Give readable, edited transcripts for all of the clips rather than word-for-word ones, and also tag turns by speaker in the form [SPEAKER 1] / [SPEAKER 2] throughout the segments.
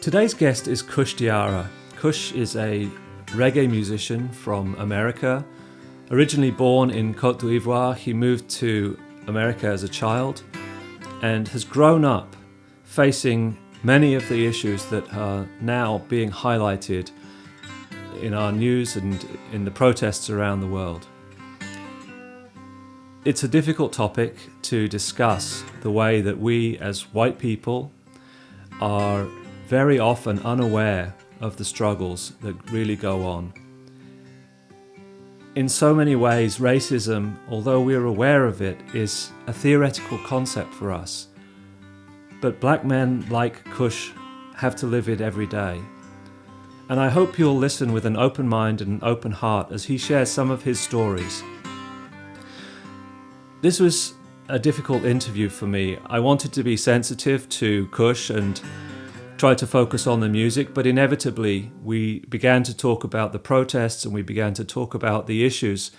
[SPEAKER 1] Today's guest is Kush. Kush is a reggae musician from America. Originally born in Côte d'Ivoire, he moved to America as a child and has grown up facing many of the issues that are now being highlighted in our news and in the protests around the world. It's a difficult topic to discuss, the way that we as white people are very often unaware of the struggles that really go on. In so many ways, racism, although we're aware of it, is a theoretical concept for us. But black men like Kush have to live it every day. And I hope you'll listen with an open mind and an open heart as he shares some of his stories. This was a difficult interview for me. I wanted to be sensitive to Kush and try to focus on the music, but inevitably we began to talk about the protests and we began to talk about the issues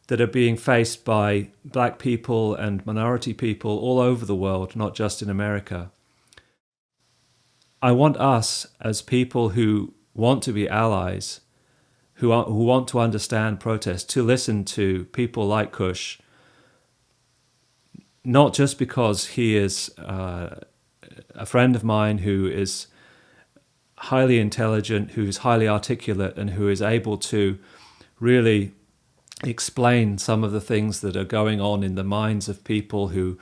[SPEAKER 1] that are being faced by black people and minority people all over the world, not just in America. I want us as people who want to be allies, who want to understand protests, to listen to people like Kush, not just because he is a friend of mine who is highly intelligent, who is highly articulate, and who is able to really explain some of the things that are going on in the minds of people who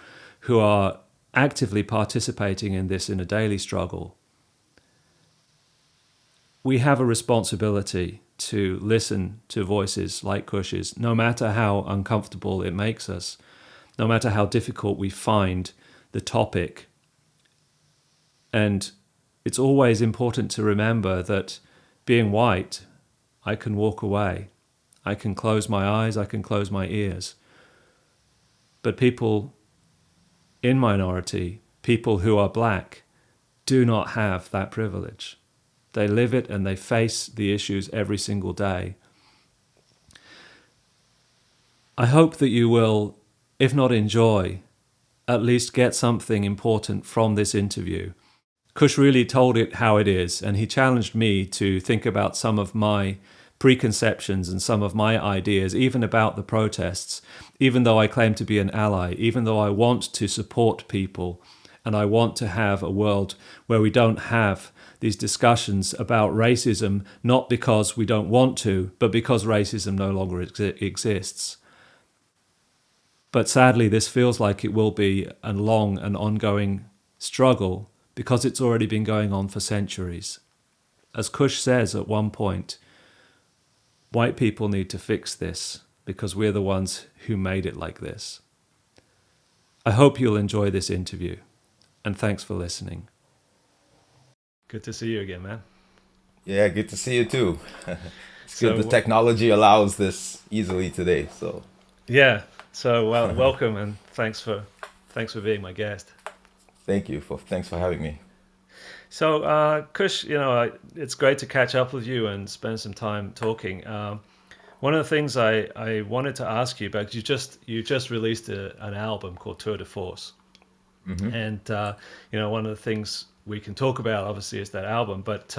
[SPEAKER 1] are actively participating in this in a daily struggle. We have a responsibility to listen to voices like Kush's, no matter how uncomfortable it makes us, no matter how difficult we find the topic. And it's always important to remember that being white, I can walk away. I can close my eyes, I can close my ears. But people in minority, people who are black, do not have that privilege. They live it and they face the issues every single day. I hope that you will, if not enjoy, at least get something important from this interview. Kush really told it how it is, and he challenged me to think about some of my preconceptions and some of my ideas, even about the protests, even though I claim to be an ally, even though I want to support people, and I want to have a world where we don't have these discussions about racism, not because we don't want to, but because racism no longer exists. But sadly, this feels like it will be a long and ongoing struggle because it's already been going on for centuries. As Kush says at one point, white people need to fix this because we're the ones who made it like this. I hope you'll enjoy this interview, and thanks for listening. Good to see you again, man.
[SPEAKER 2] Yeah, good to see you too. It's good the technology allows this easily today. So
[SPEAKER 1] yeah. So welcome and thanks for being my guest.
[SPEAKER 2] Thanks for having me.
[SPEAKER 1] So Kush, it's great to catch up with you and spend some time talking. One of the things I wanted to ask you about, you just released an album called Tour de Force, and one of the things we can talk about obviously is that album. But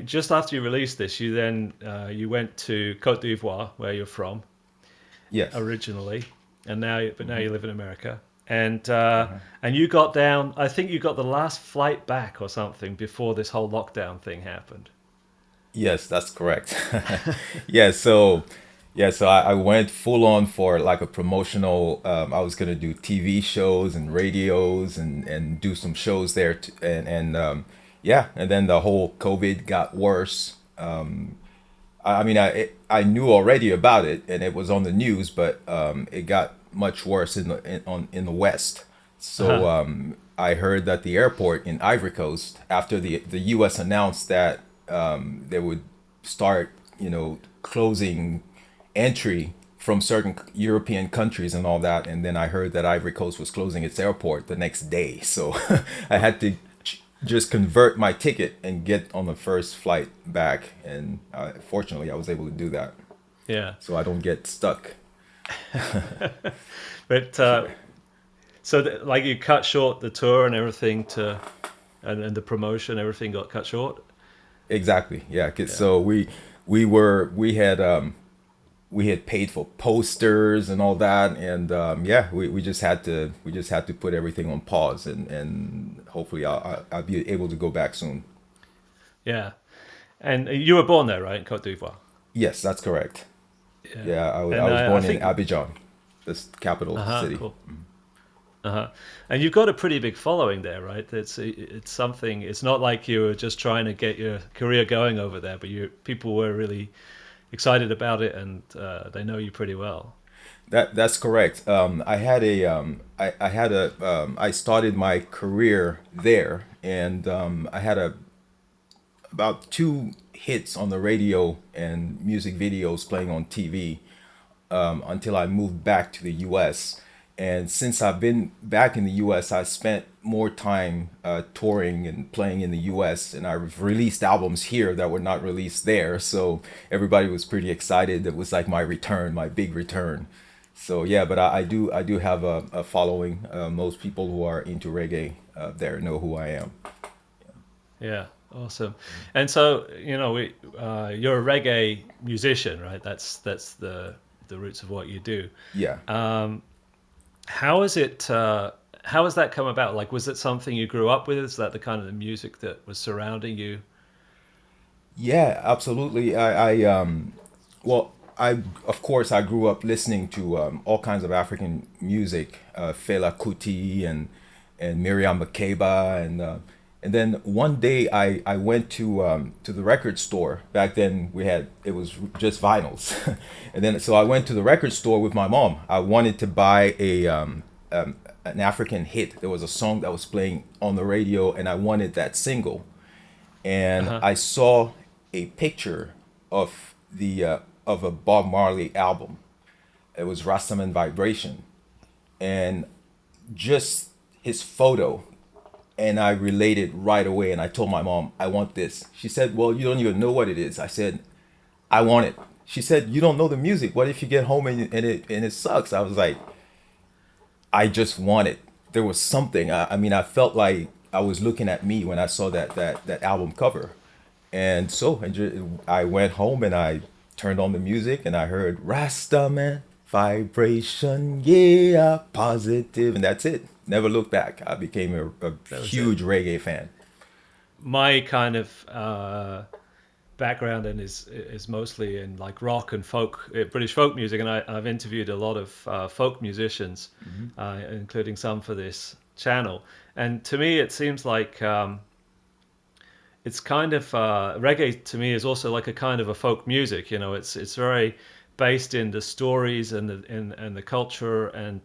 [SPEAKER 1] just after you released this, you then you went to Côte d'Ivoire, where you're from.
[SPEAKER 2] Yes.
[SPEAKER 1] Originally, and now you live in America, and you got down. I think you got the last flight back or something before this whole lockdown thing happened.
[SPEAKER 2] Yes, that's correct. So I went full on for like a promotional. I was gonna do TV shows and radios and do some shows there, and then the whole COVID got worse. I knew already about it, and it was on the news, but it got much worse in the West. So I heard that the airport in Ivory Coast, after the U.S. announced that they would start, closing entry from certain European countries and all that, and then I heard that Ivory Coast was closing its airport the next day. So I had to just convert my ticket and get on the first flight back, and fortunately I was able to do that.
[SPEAKER 1] Yeah.
[SPEAKER 2] So I don't get stuck.
[SPEAKER 1] But so you cut short the tour and everything to and the promotion, everything got cut short.
[SPEAKER 2] Exactly. Yeah.
[SPEAKER 1] Yeah.
[SPEAKER 2] So we had paid for posters and all that, and yeah, we just had to put everything on pause, and hopefully I'll be able to go back soon.
[SPEAKER 1] Yeah. And you were born there, right, in Côte d'Ivoire?
[SPEAKER 2] Yes, that's correct.
[SPEAKER 1] Yeah.
[SPEAKER 2] Yeah, I
[SPEAKER 1] And
[SPEAKER 2] was
[SPEAKER 1] I
[SPEAKER 2] born in
[SPEAKER 1] think,
[SPEAKER 2] Abidjan, this capital city.
[SPEAKER 1] cool. And you've got a pretty big following there, right? It's something. It's not like you were just trying to get your career going over there, but people were really excited about it, and they know you pretty well.
[SPEAKER 2] That's correct. I started my career there, and I had about two hits on the radio and music videos playing on TV until I moved back to the US. And since I've been back in the US, I spent more time touring and playing in the US, and I've released albums here that were not released there. So everybody was pretty excited. It was like my return, my big return. So yeah, but I do have a following. Most people who are into reggae there know who I am.
[SPEAKER 1] Yeah, awesome. And so you're a reggae musician, right? That's the roots of what you do.
[SPEAKER 2] Yeah.
[SPEAKER 1] How is it? How has that come about? Like, was it something you grew up with? Is that the kind of the music that was surrounding you?
[SPEAKER 2] Yeah, absolutely. Well, of course, I grew up listening to all kinds of African music, Fela Kuti and Miriam Makeba, and then one day I went to the record store. Back then it was just vinyls, and then so I went to the record store with my mom. I wanted to buy an African hit. There was a song that was playing on the radio, and I wanted that single, and
[SPEAKER 1] Uh-huh.
[SPEAKER 2] I saw a picture of a Bob Marley album. It was Rastaman Vibration, and just his photo, and I related right away. And I told my mom, I want this. She said, "Well, you don't even know what it is." I said, "I want it." She said, "You don't know the music. What if you get home and it sucks?" I was like, I just want it. There was something. I mean, I felt like I was looking at me when I saw that album cover. And so I went home and I turned on the music and I heard Rasta Man, vibration, yeah, positive, and that's it. Never looked back. I became a
[SPEAKER 1] That was it.
[SPEAKER 2] huge reggae fan.
[SPEAKER 1] My kind of background and is mostly in like rock and folk, British folk music, and I've interviewed a lot of folk musicians, including some for this channel. And to me, it seems like it's kind of reggae. To me, is also like a kind of a folk music. You know, it's very based in the stories and the culture and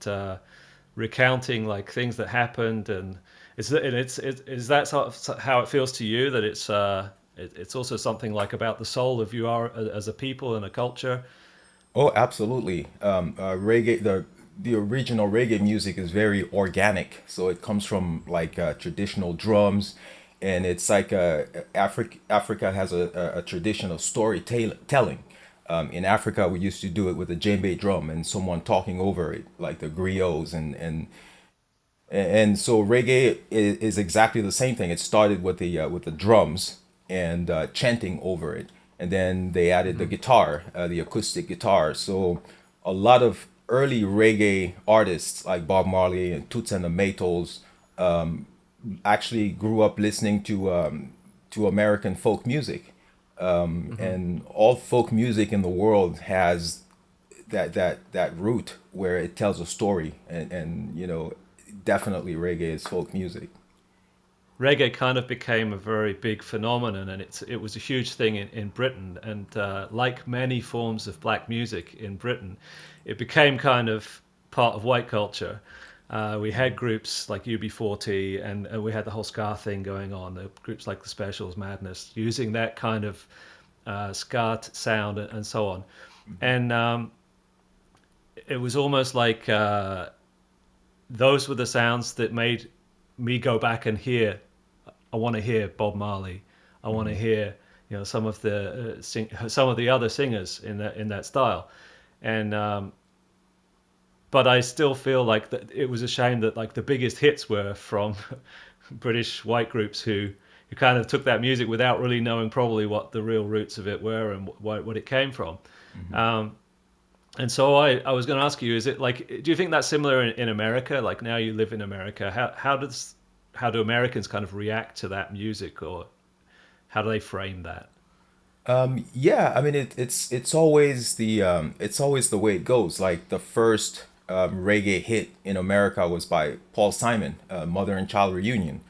[SPEAKER 1] recounting like things that happened. And is that sort of how it feels to you, that it's also something like about the soul of you are as a people and a culture.
[SPEAKER 2] Oh, absolutely. Reggae, the original reggae music is very organic. So it comes from like traditional drums, and it's like Africa has a tradition of storytelling. In Africa, we used to do it with a djembe drum and someone talking over it, like the griots, and so reggae is exactly the same thing. It started with the drums and chanting over it, and then they added the
[SPEAKER 1] Hmm.
[SPEAKER 2] guitar, the acoustic guitar. So a lot of early reggae artists like Bob Marley and Toots and the Maytals actually grew up listening to American folk music,
[SPEAKER 1] Hmm.
[SPEAKER 2] and all folk music in the world has that root where it tells a story, and definitely reggae is folk music.
[SPEAKER 1] Reggae kind of became a very big phenomenon, and it was a huge thing in Britain. And like many forms of black music in Britain, it became kind of part of white culture. We had groups like UB40, and we had the whole ska thing going on. The groups like the Specials, Madness, using that kind of ska sound and so on. And it was almost like those were the sounds that made me go back and hear. I want to hear Bob Marley. I want to
[SPEAKER 2] Hmm.
[SPEAKER 1] hear some of the some of the other singers in that style, and but I still feel like that it was a shame that like the biggest hits were from British white groups who kind of took that music without really knowing probably what the real roots of it were and what it came from. And so I was going to ask you, is it like, do you think that's similar in America? Like now you live in America, how do Americans kind of react to that music, or how do they frame that?
[SPEAKER 2] Yeah, I mean it's always the way it goes. Like the first reggae hit in America was by Paul Simon, Mother and Child Reunion,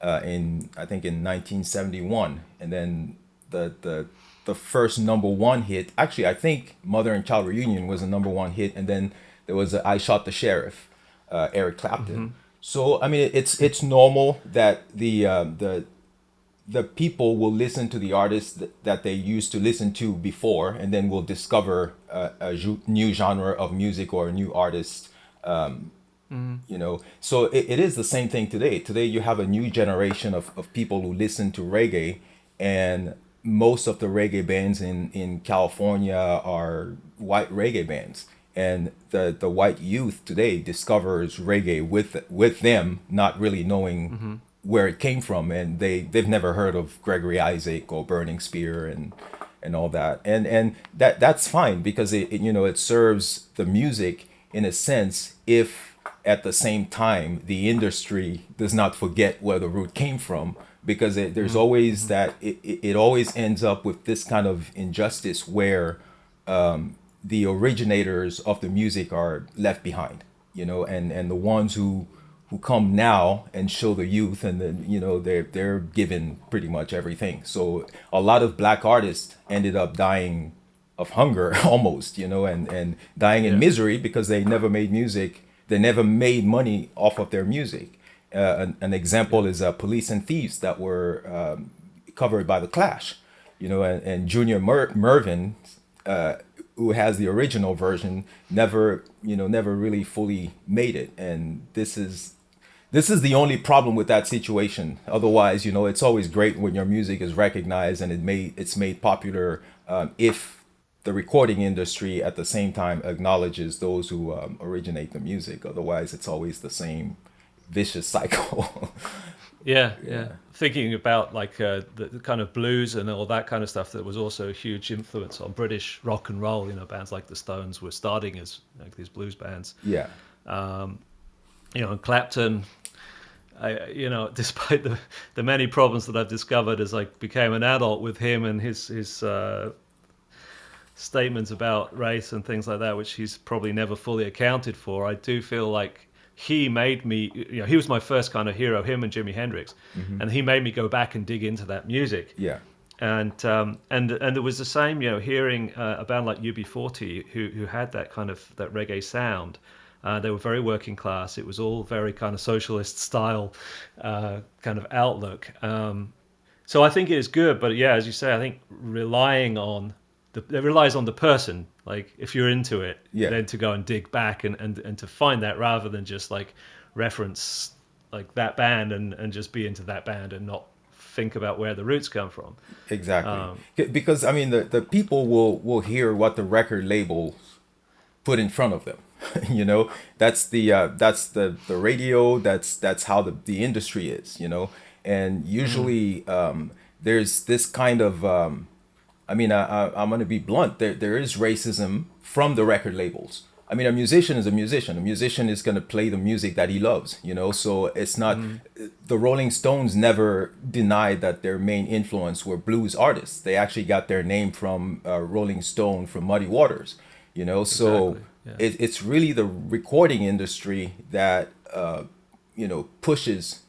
[SPEAKER 2] in I think in 1971, and then the first number one hit. Actually, I think Mother and Child Reunion was a number one hit, and then there was I Shot the Sheriff, Eric Clapton. So I mean it's normal that the people will listen to the artists that they used to listen to before, and then will discover new genre of music or a new artist. So it is the same thing today. Today you have a new generation of people who listen to reggae, and most of the reggae bands in California are white reggae bands. And the white youth today discovers reggae with them, not really knowing where it came from, and they've never heard of Gregory Isaac or Burning Spear and all that, and that's fine, because it serves the music in a sense, if at the same time the industry does not forget where the root came from, because there's always that it always ends up with this kind of injustice where the originators of the music are left behind, and the ones who come now and show the youth, and then they're given pretty much everything. So a lot of black artists ended up dying of hunger almost, and dying in misery, because they never made music, they never made money off of their music. An example is Police and Thieves, that were covered by the Clash, and Junior Mervin, who has the original version, never really fully made it. And this is the only problem with that situation. Otherwise, it's always great when your music is recognized and it's made popular, if the recording industry at the same time acknowledges those who originate the music. Otherwise, it's always the same vicious cycle.
[SPEAKER 1] Yeah. Thinking about like the kind of blues and all that kind of stuff, that was also a huge influence on British rock and roll. Bands like the Stones were starting as like these blues bands.
[SPEAKER 2] Yeah.
[SPEAKER 1] And Clapton, despite the many problems that I've discovered as I became an adult with him and his statements about race and things like that, which he's probably never fully accounted for, I do feel like he made me, he was my first kind of hero, him and Jimi Hendrix, and he made me go back and dig into that music.
[SPEAKER 2] Yeah.
[SPEAKER 1] And it was the same, hearing a band like UB40 who had that kind of that reggae sound. They were very working class. It was all very kind of socialist style kind of outlook. So I think it is good, but yeah, as you say, I think it relies on the person. Like if you're into it, then to go and dig back and to find that, rather than just like reference like that band and just be into that band and not think about where the roots come from.
[SPEAKER 2] Exactly. Because I mean the people will hear what the record labels put in front of them. That's the radio, that's how the industry is, and usually there's this kind of I'm going to be blunt. There is racism from the record labels. I mean, a musician is a musician. A musician is going to play the music that he loves, So it's not, the Rolling Stones never denied that their main influence were blues artists. They actually got their name from Rolling Stone, from Muddy Waters, So it's really the recording industry that, pushes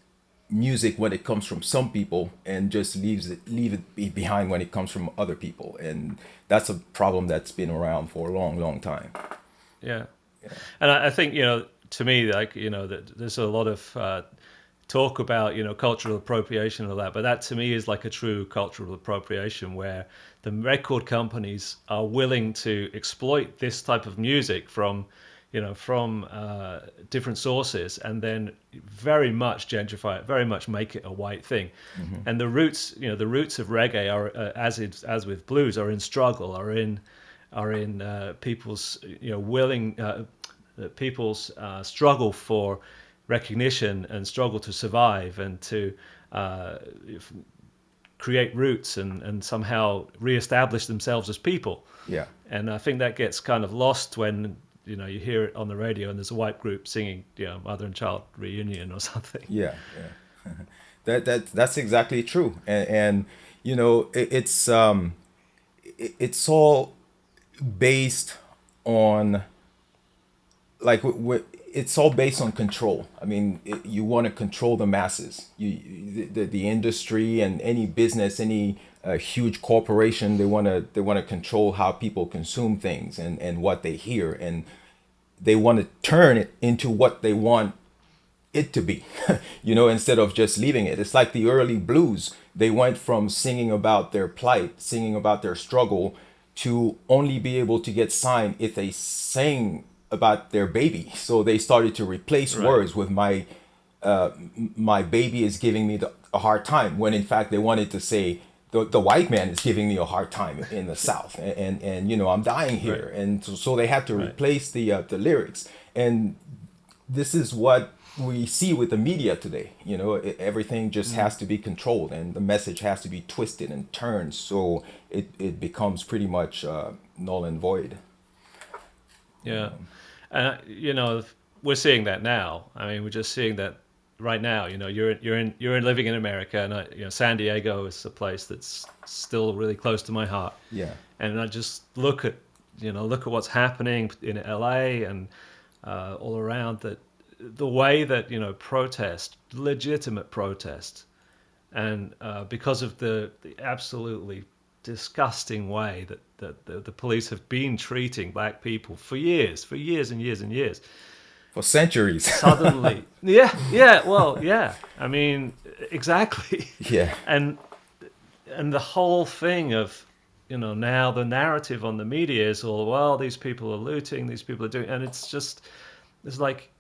[SPEAKER 2] music when it comes from some people, and just leave it behind when it comes from other people. And that's a problem that's been around for a long, long time.
[SPEAKER 1] Yeah. And I think, to me, like, that there's a lot of talk about, cultural appropriation and all that, but that to me is like a true cultural appropriation, where the record companies are willing to exploit this type of music from different sources, and then very much gentrify it, very much make it a white thing. And the roots of reggae are, as with blues, are in struggle, are in people's people's struggle for recognition and struggle to survive and to create roots and somehow reestablish themselves as people.
[SPEAKER 2] Yeah.
[SPEAKER 1] And I think that gets kind of lost when you hear it on the radio and there's a white group singing mother and child reunion or something.
[SPEAKER 2] Yeah. Yeah. That's exactly true. And it's all based on like it's all based on control. I mean, you want to control the masses. The industry and any business, any huge corporation, they want to control how people consume things and what they hear, and they want to turn it into what they want it to be, instead of just leaving it. It's like the early blues. They went from singing about their plight, singing about their struggle, to only be able to get signed if they sang about their baby. So they started to replace words with my baby is giving me a hard time, when in fact they wanted to say the white man is giving me a hard time in the South, and I'm dying here.
[SPEAKER 1] Right.
[SPEAKER 2] And so they had to replace the lyrics. And this is what we see with the media today. Everything just has to be controlled, and the message has to be twisted and turned, so it becomes pretty much null and void.
[SPEAKER 1] Yeah. And we're seeing that now. I mean, we're just seeing that right now. You're living in America, and San Diego is a place that's still really close to my heart.
[SPEAKER 2] Yeah.
[SPEAKER 1] And I just look at what's happening in LA and all around, that the way that protest, legitimate protest, and because of the absolutely disgusting way that the police have been treating black people for years and years and years,
[SPEAKER 2] For centuries.
[SPEAKER 1] suddenly, yeah. I mean, exactly.
[SPEAKER 2] Yeah.
[SPEAKER 1] And the whole thing of now the narrative on the media is all, well, these people are looting, these people are doing, and it's like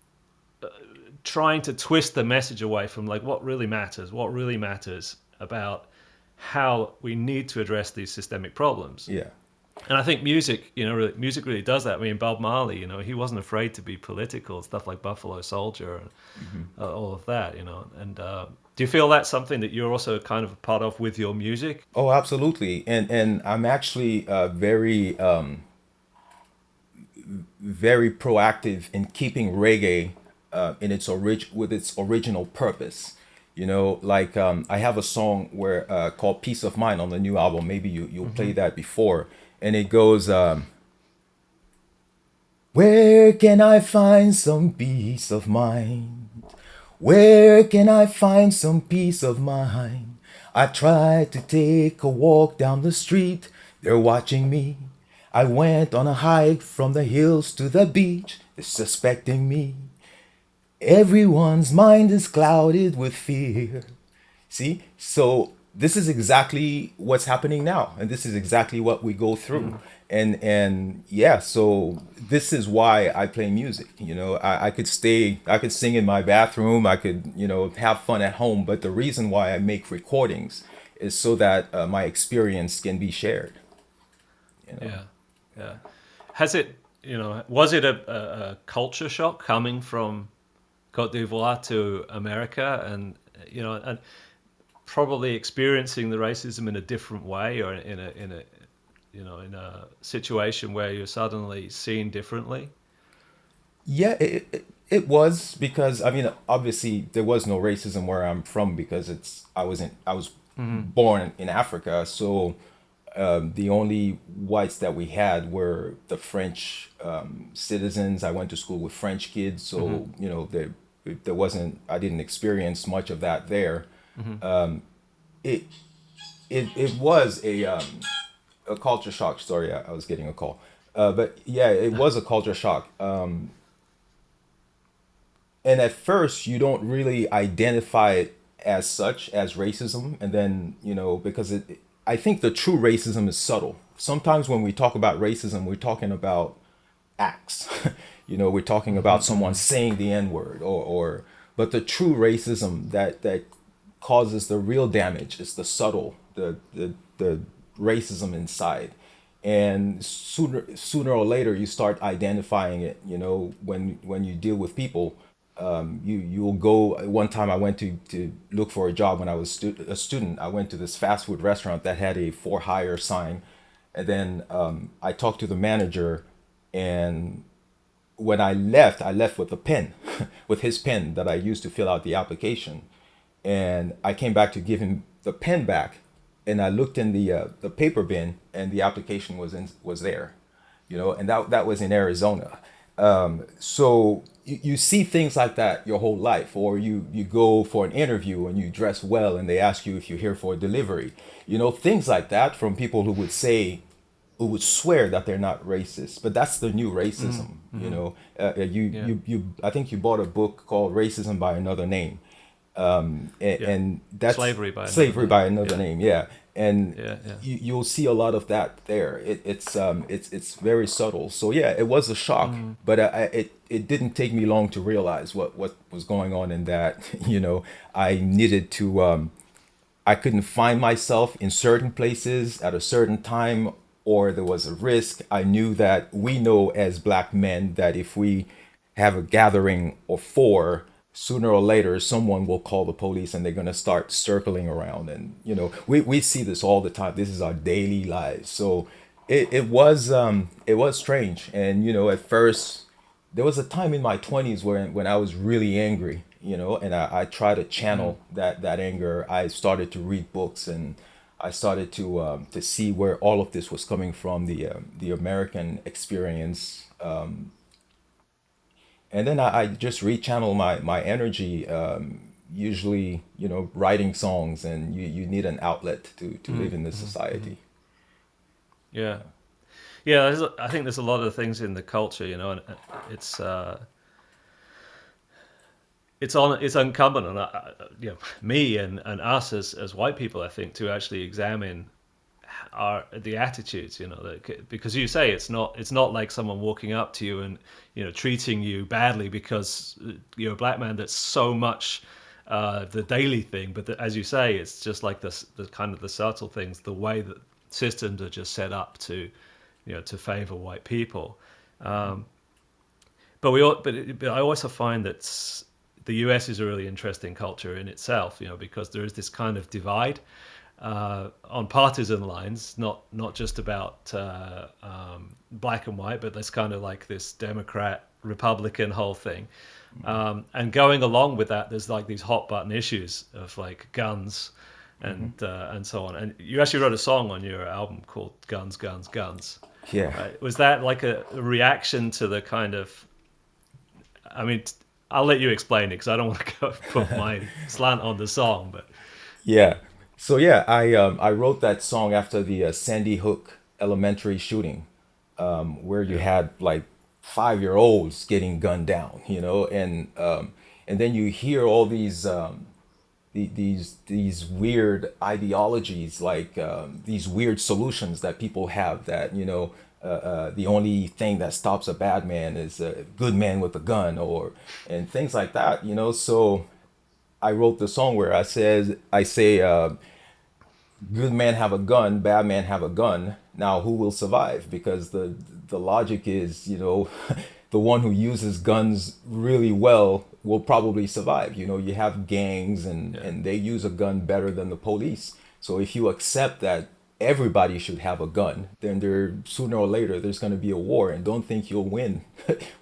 [SPEAKER 1] trying to twist the message away from like what really matters about how we need to address these systemic problems.
[SPEAKER 2] Yeah.
[SPEAKER 1] And I think music really does that. I mean, Bob Marley, he wasn't afraid to be political, stuff like Buffalo Soldier and all of that, And do you feel that's something that you're also kind of a part of with your music?
[SPEAKER 2] Oh, absolutely. And I'm actually very proactive in keeping reggae in with its original purpose. Like I have a song called "Peace of Mind" on the new album. Maybe you'll play that before, and it goes, "Where can I find some peace of mind? Where can I find some peace of mind? I tried to take a walk down the street. They're watching me. I went on a hike from the hills to the beach. They're suspecting me. Everyone's mind is clouded with fear." See? So this is exactly what's happening now. And this is exactly what we go through. And yeah, so this is why I play music. I could sing in my bathroom. I could, have fun at home. But the reason why I make recordings is so that my experience can be shared.
[SPEAKER 1] Yeah. Was it a culture shock coming from Côte d'Ivoire to America, and and probably experiencing the racism in a different way, or in a situation where you're suddenly seen differently?
[SPEAKER 2] Yeah, it was, because I mean, obviously there was no racism where I'm from, because I was born in Africa, so the only whites that we had were the French citizens. I went to school with French kids, so there wasn't. I didn't experience much of that there. It was a culture shock. Sorry, I was getting a call, but yeah, it was a culture shock. And at first, you don't really identify it as such, as racism, and then because I think the true racism is subtle. Sometimes when we talk about racism, we're talking about acts. We're talking about someone saying the N-word, but the true racism that causes the real damage is the subtle, the racism inside. And sooner or later you start identifying it, when you deal with people You'll go. One time I went to look for a job when I was a student. I went to this fast food restaurant that had a for hire sign, and then I talked to the manager, and when I left with a pen, with his pen that I used to fill out the application, and I came back to give him the pen back, and I looked in the paper bin, and the application was there, and that was in Arizona. So you see things like that your whole life, or you go for an interview and you dress well, and they ask you if you're here for a delivery, things like that from people who would swear that they're not racist, but that's the new racism. I think you bought a book called Racism by Another Name, and that's slavery by another name. Yeah, and you'll see a lot of that there. It's very subtle. So yeah, it was a shock, but it didn't take me long to realize what was going on in that. I needed to. I couldn't find myself in certain places at a certain time, or there was a risk. I knew that we know as black men that if we have a gathering of four, sooner or later someone will call the police and they're going to start circling around. And we see this all the time. This is our daily lives. So it was strange. And at first there was a time in my 20s when I was really angry, and I tried to channel that anger. I started to read books, and I started to see where all of this was coming from, the American experience. And then I just rechannel my energy, usually, writing songs, and you need an outlet to live in this society.
[SPEAKER 1] Yeah. Yeah, I think there's a lot of things in the culture, and it's it's incumbent on me and us as white people, I think, to actually examine the attitudes, because you say it's not like someone walking up to you and treating you badly because you're a black man. That's so much the daily thing, but as you say, it's just like the kind of the subtle things, the way that systems are just set up to to favor white people. But I also find that the US is a really interesting culture in itself, because there is this kind of divide on partisan lines, not just about black and white, but there's kind of like this Democrat Republican whole thing. And going along with that, there's like these hot button issues of like guns and so on. And you actually wrote a song on your album called Guns, Guns, Guns.
[SPEAKER 2] Yeah.
[SPEAKER 1] Right? Was that like a reaction to the kind of, I mean, I'll let you explain it because I don't want to go put my slant on the song, but
[SPEAKER 2] Yeah. So yeah, I wrote that song after the Sandy Hook elementary shooting, where you had like 5-year-olds getting gunned down, and then you hear all these weird ideologies, like these weird solutions that people have, that the only thing that stops a bad man is a good man with a gun, and things like that. So I wrote the song where I say good men have a gun, bad men have a gun. Now who will survive? Because the logic is, the one who uses guns really well will probably survive. You have gangs, and they use a gun better than the police. So if you accept that everybody should have a gun, then sooner or later there's going to be a war, and don't think you'll win.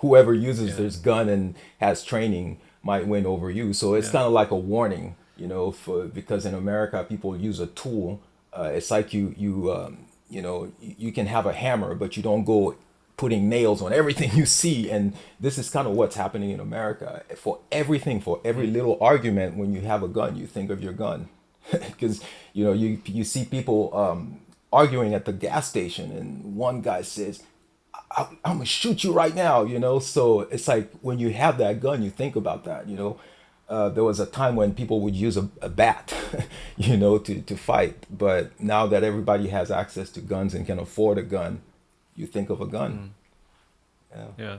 [SPEAKER 2] Whoever uses this gun and has training might win over you. So it's kind of like a warning, because in America people use a tool. It's like you can have a hammer, but you don't go putting nails on everything you see. And this is kind of what's happening in America. For every little argument, when you have a gun, you think of your gun. Because you see people arguing at the gas station, and one guy says, I'm gonna shoot you right now, so it's like when you have that gun, you think about that. There was a time when people would use a bat to fight, but now that everybody has access to guns and can afford a gun, you think of a gun.
[SPEAKER 1] Yeah.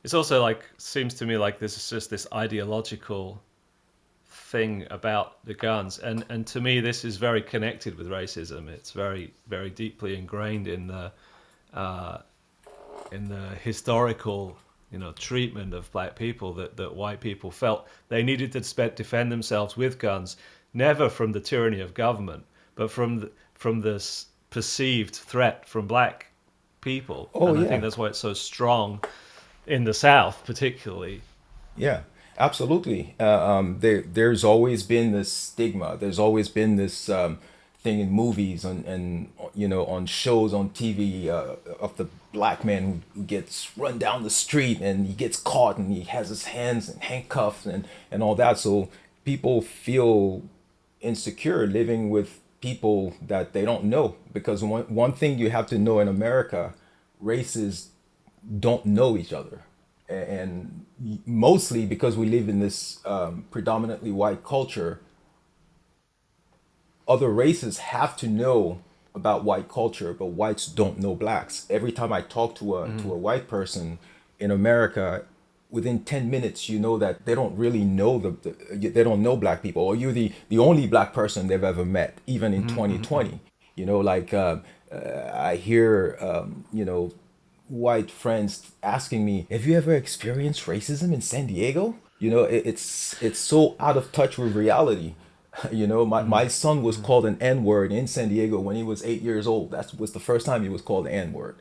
[SPEAKER 1] It's also like, seems to me like this is just this ideological thing about the guns, and to me this is very connected with racism. It's very, very deeply ingrained in the historical treatment of black people that white people felt they needed to defend themselves with guns, never from the tyranny of government, but from this perceived threat from black people.
[SPEAKER 2] Oh
[SPEAKER 1] And I think
[SPEAKER 2] yeah,
[SPEAKER 1] that's why it's so strong in the South, particularly.
[SPEAKER 2] yeah, absolutely. There's always been this stigma. There's always been this thing in movies and on shows on TV of the black man who gets run down the street and he gets caught and he has his hands and handcuffed and all that. So people feel insecure living with people that they don't know, because one thing you have to know in America, races don't know each other, and mostly because we live in this predominantly white culture, other races have to know about white culture, but whites don't know blacks. Every time I talk to a white person in America, within 10 minutes you know that they don't really know they don't know black people, or you're the only black person they've ever met, even in 2020. Like I hear white friends asking me, have you ever experienced racism in San Diego? It's so out of touch with reality. My son was called an N-word in San Diego when he was 8 years old. That was the first time he was called the N-word.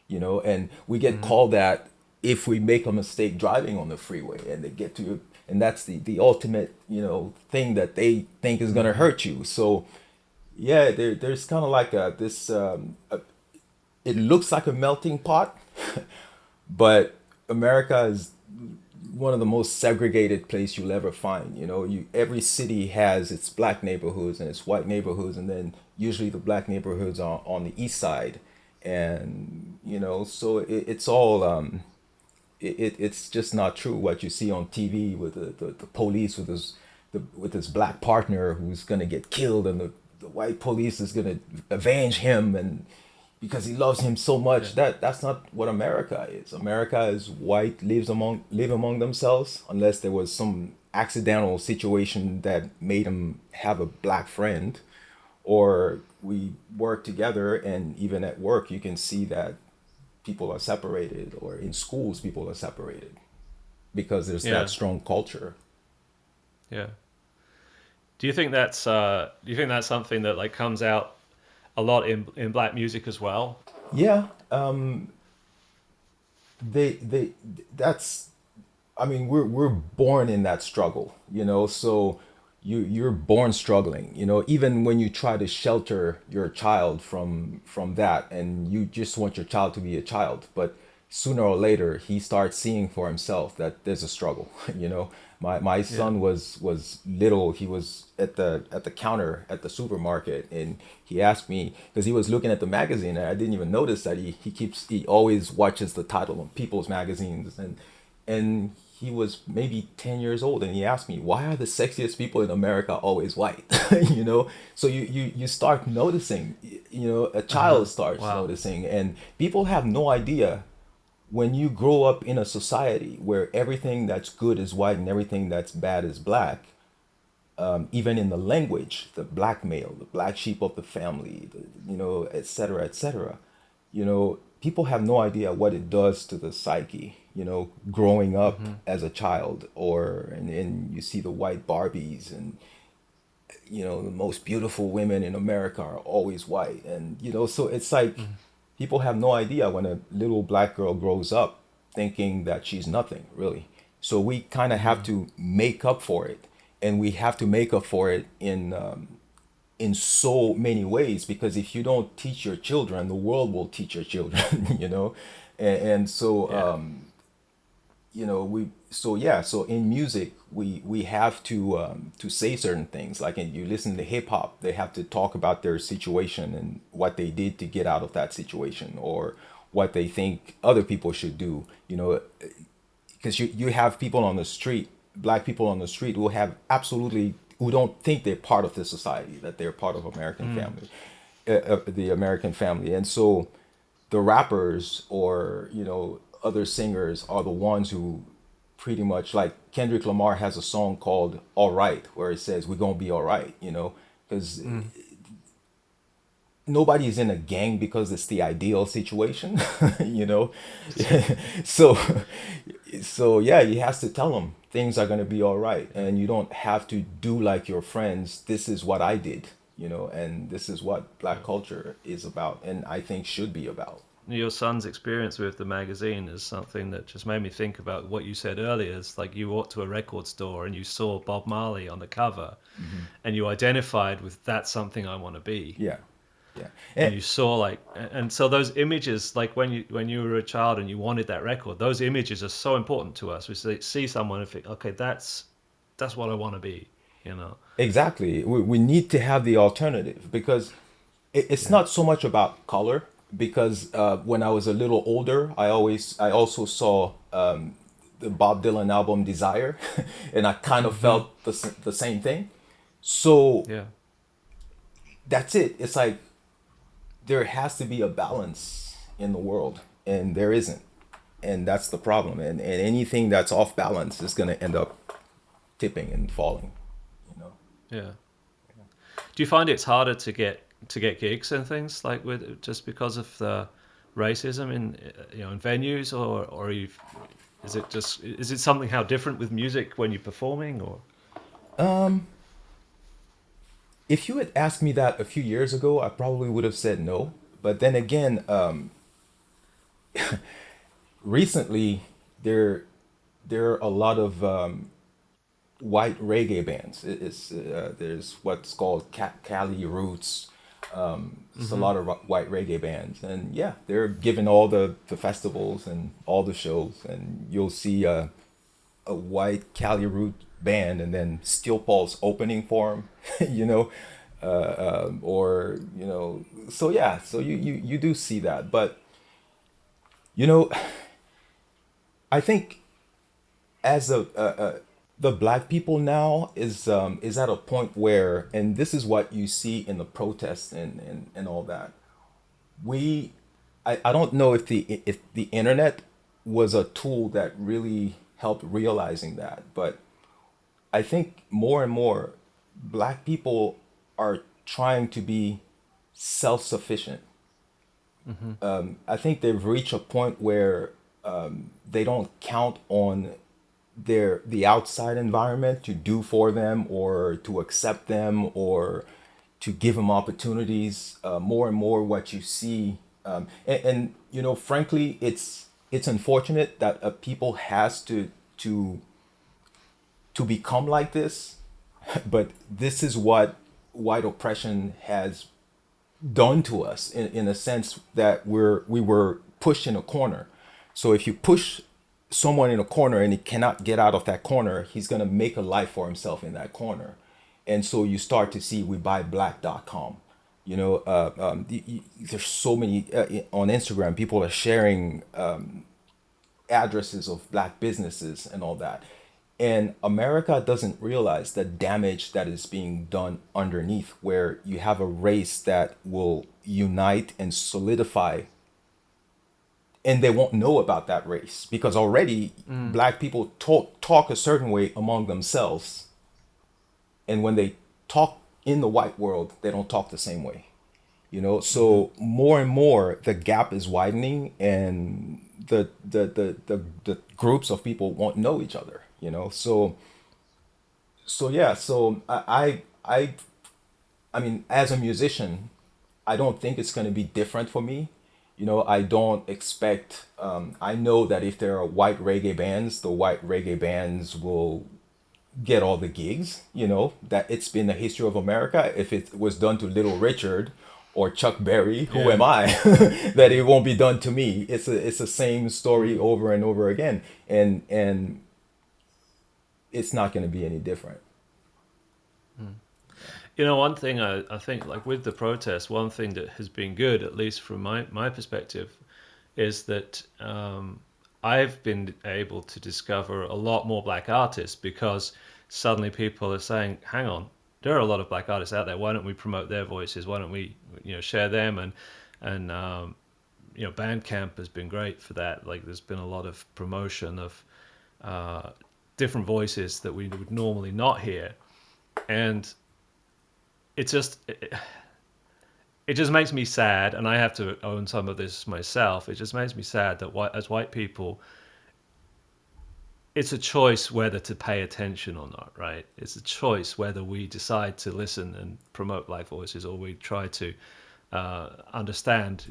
[SPEAKER 2] And we get called that if we make a mistake driving on the freeway, and they get to you, and that's the ultimate, thing that they think is going to hurt you. So yeah, there's kind of like it looks like a melting pot, but America is one of the most segregated place you'll ever find. Every city has its black neighborhoods and its white neighborhoods, and then usually the black neighborhoods are on the east side, and so it's all it's just not true what you see on TV with the police with his black partner who's gonna get killed, and the white police is gonna avenge him, and because he loves him so much. That's not what America is. America is white live among themselves, unless there was some accidental situation that made them have a black friend, or we work together, and even at work you can see that people are separated, or in schools people are separated, because there's
[SPEAKER 1] Yeah,
[SPEAKER 2] that strong culture.
[SPEAKER 1] yeah. Do you think that's something that like comes out a lot in black music as well?
[SPEAKER 2] Yeah, they that's I mean, we're born in that struggle, so you're born struggling, even when you try to shelter your child from that, and you just want your child to be a child, but sooner or later he starts seeing for himself that there's a struggle. My
[SPEAKER 1] Yeah.
[SPEAKER 2] son was little. He was at the counter at the supermarket, and he asked me, because he was looking at the magazine, and I didn't even notice that he always watches the title of people's magazines, and he was maybe 10 years old, and he asked me, why are the sexiest people in America always white? So you start noticing, a child starts
[SPEAKER 1] Wow.
[SPEAKER 2] noticing, and people have no idea. When you grow up in a society where everything that's good is white and everything that's bad is black, even in the language, the black male, the black sheep of the family, et cetera, et cetera. People have no idea what it does to the psyche, growing up as a child, and you see the white Barbies, and, the most beautiful women in America are always white. And, so it's like people have no idea when a little black girl grows up thinking that she's nothing, really. So we kind of have to make up for it. And we have to make up for it in so many ways, because if you don't teach your children, the world will teach your children. And so
[SPEAKER 1] Yeah.
[SPEAKER 2] we so yeah, so in music we have to say certain things, like, and you listen to hip hop, they have to talk about their situation and what they did to get out of that situation, or what they think other people should do, because you have people on the street, black people on the street, who don't think they're part of the society, that they're part of American family, the American family. And so the rappers, or other singers, are the ones who pretty much, like Kendrick Lamar has a song called All Right, where it says we're gonna be all right, because nobody's in a gang because it's the ideal situation. you know so So yeah, he has to tell them things are going to be all right, and you don't have to do like your friends. This is what I did, and this is what black culture is about, and I think should be about.
[SPEAKER 1] Your son's experience with the magazine is something that just made me think about what you said earlier. It's like you walked to a record store and you saw Bob Marley on the cover, and you identified with that's something I want to be.
[SPEAKER 2] Yeah, yeah,
[SPEAKER 1] And
[SPEAKER 2] and
[SPEAKER 1] you saw like, and so those images, like when you were a child and you wanted that record, those images are so important to us. We see someone and think, okay, that's what I want to be, you know.
[SPEAKER 2] exactly. We need to have the alternative because it's
[SPEAKER 1] Yeah.
[SPEAKER 2] not so much about color. Because when I was a little older, I also saw the Bob Dylan album Desire, and I kind of
[SPEAKER 1] Hmm.
[SPEAKER 2] felt the same thing. So
[SPEAKER 1] Yeah.
[SPEAKER 2] that's it. It's like there has to be a balance in the world, and there isn't, and that's the problem. And anything that's off balance is going to end up tipping and falling. You know.
[SPEAKER 1] Yeah. Do you find it's harder to get gigs and things like with just because of the racism in in venues, or is it something how different with music when you're performing, or
[SPEAKER 2] If you had asked me that a few years ago, I probably would have said no. But then again, recently there there are a lot of white reggae bands. There's what's called Cali Roots. It's a
[SPEAKER 1] hmm
[SPEAKER 2] lot of white reggae bands, and yeah, they're given all the festivals and all the shows, and you'll see a white Cali Root band, and then Steel Pulse opening for them, or so yeah, so you do see that, but you know, I think as the black people now is at a point where, and this is what you see in the protests and all that. We, I don't know if the internet was a tool that really helped realizing that, but I think more and more black people are trying to be self-sufficient.
[SPEAKER 1] hmm
[SPEAKER 2] I think they've reached a point where they don't count on the outside environment to do for them or to accept them or to give them opportunities. More and more, what you see, and frankly, it's unfortunate that people has to become like this, but this is what white oppression has done to us in a sense that we were pushed in a corner. So if you push someone in a corner and he cannot get out of that corner, he's going to make a life for himself in that corner. And so you start to see webuyBlack.com. There's so many on Instagram. People are sharing addresses of black businesses and all that. And America doesn't realize the damage that is being done underneath, where you have a race that will unite and solidify, and they won't know about that race because already
[SPEAKER 1] mm,
[SPEAKER 2] black people talk a certain way among themselves. And when they talk in the white world, they don't talk the same way.
[SPEAKER 1] hmm
[SPEAKER 2] So more and more the gap is widening, and the groups of people won't know each other. So yeah, so I mean, as a musician, I don't think it's going to be different for me. I don't expect, I know that if there are white reggae bands, the white reggae bands will get all the gigs, that it's been the history of America. If it was done to Little Richard or Chuck Berry, who am
[SPEAKER 1] yeah,
[SPEAKER 2] I that it won't be done to me? It's the same story
[SPEAKER 1] mm,
[SPEAKER 2] over and over again. And it's not going to be any different.
[SPEAKER 1] mm. One thing I think, like with the protests, one thing that has been good, at least from my perspective, is that I've been able to discover a lot more black artists because suddenly people are saying, hang on, there are a lot of black artists out there. Why don't we promote their voices? Why don't we, share them? And Bandcamp has been great for that. Like there's been a lot of promotion of uh, different voices that we would normally not hear. And it just it just makes me sad, and I have to own some of this myself. It just makes me sad that as white people, it's a choice whether to pay attention or not, right? It's a choice whether we decide to listen and promote Black voices, or we try to understand,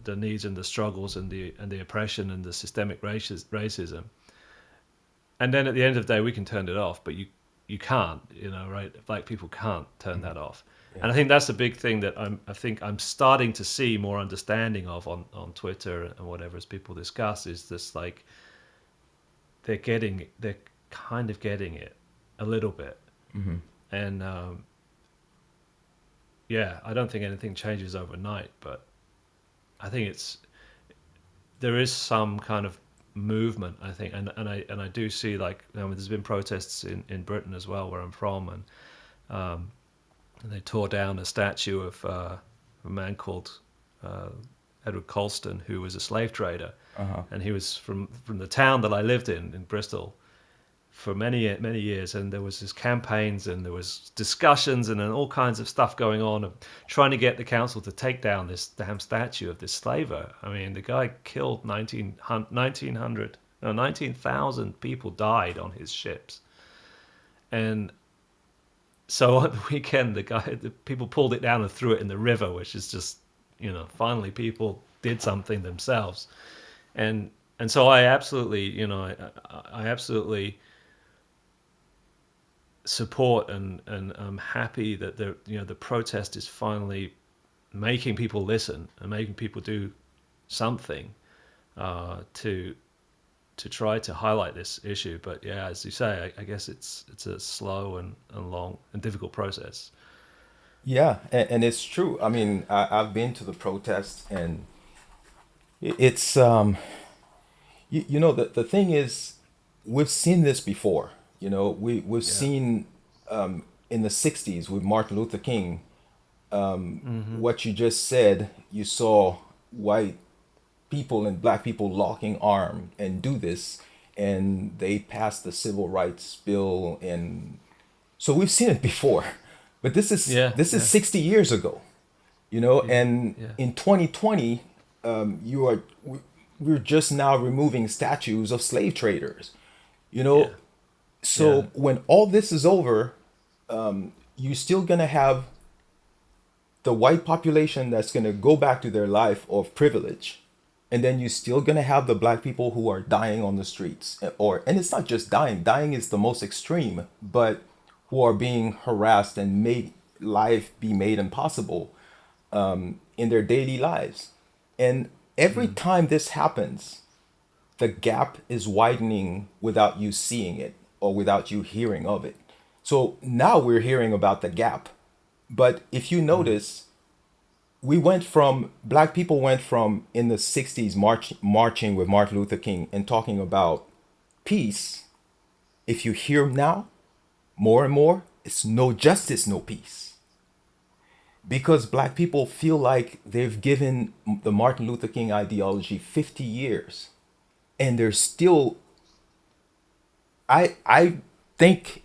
[SPEAKER 1] the needs and the struggles and the oppression and the systemic racism. And then at the end of the day, we can turn it off, but you can't, right? Black people can't turn that off.
[SPEAKER 2] Yeah.
[SPEAKER 1] And I think that's a big thing that I think I'm starting to see more understanding of on Twitter and whatever, as people discuss, is this, like, they're kind of getting it a little bit.
[SPEAKER 2] Mm-hmm.
[SPEAKER 1] And I don't think anything changes overnight, but I think there is some kind of movement, I think, and I do see, like, there's been protests in Britain as well, where I'm from, and they tore down a statue of a man called Edward Colston, who was a slave trader, and he was from the town that I lived in Bristol, for many years, and there was this campaigns and there was discussions and then all kinds of stuff going on of trying to get the council to take down this damn statue of this slaver. I mean, the guy killed 19,000 people died on his ships. And so on the weekend, the people pulled it down and threw it in the river, which is just, finally people did something themselves. And so I absolutely, I absolutely support, and I'm happy that the protest is finally making people listen and making people do something to try to highlight this issue. But yeah, as you say, I guess it's a slow and long and difficult process.
[SPEAKER 2] Yeah, and it's true. I mean, I've been to the protests, and it's the thing is, we've seen this before. We've seen in the 60s with Martin Luther King, what you just said. You saw white people and black people locking arm and do this, and they passed the civil rights bill, and so we've seen it before. But this is 60 years ago, and in 2020, we're just now removing statues of slave traders, So when all this is over, you're still gonna have the white population that's gonna go back to their life of privilege, and then you're still gonna have the black people who are dying on the streets, and it's not just dying. Dying is the most extreme, but who are being harassed and made life be made impossible in their daily lives. And every time this happens, the gap is widening without you seeing it or without you hearing of it. So now we're hearing about the gap. But if you notice, black people went from in the 60s marching with Martin Luther King and talking about peace. If you hear now, more and more, it's no justice, no peace. Because black people feel like they've given the Martin Luther King ideology 50 years. And they're still, I think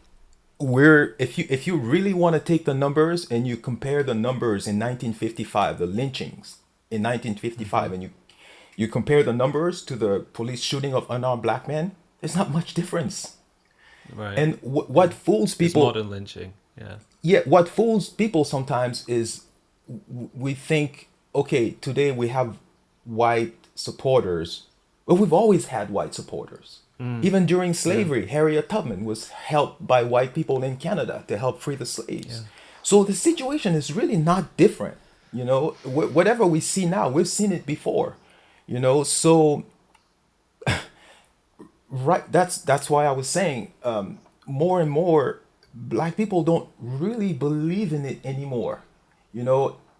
[SPEAKER 2] if you really want to take the numbers and you compare the numbers in 1955, the lynchings in 1955, and you compare the numbers to the police shooting of unarmed black men, there's not much difference.
[SPEAKER 1] Right.
[SPEAKER 2] And what fools people,
[SPEAKER 1] it's modern lynching. Yeah,
[SPEAKER 2] what fools people sometimes is we think, okay, today we have white supporters, but we've always had white supporters. Even during slavery, Harriet Tubman was helped by white people in Canada to help free the slaves. So the situation is really not different. Whatever we see now, we've seen it before. So right, that's why I was saying, more and more black people don't really believe in it anymore.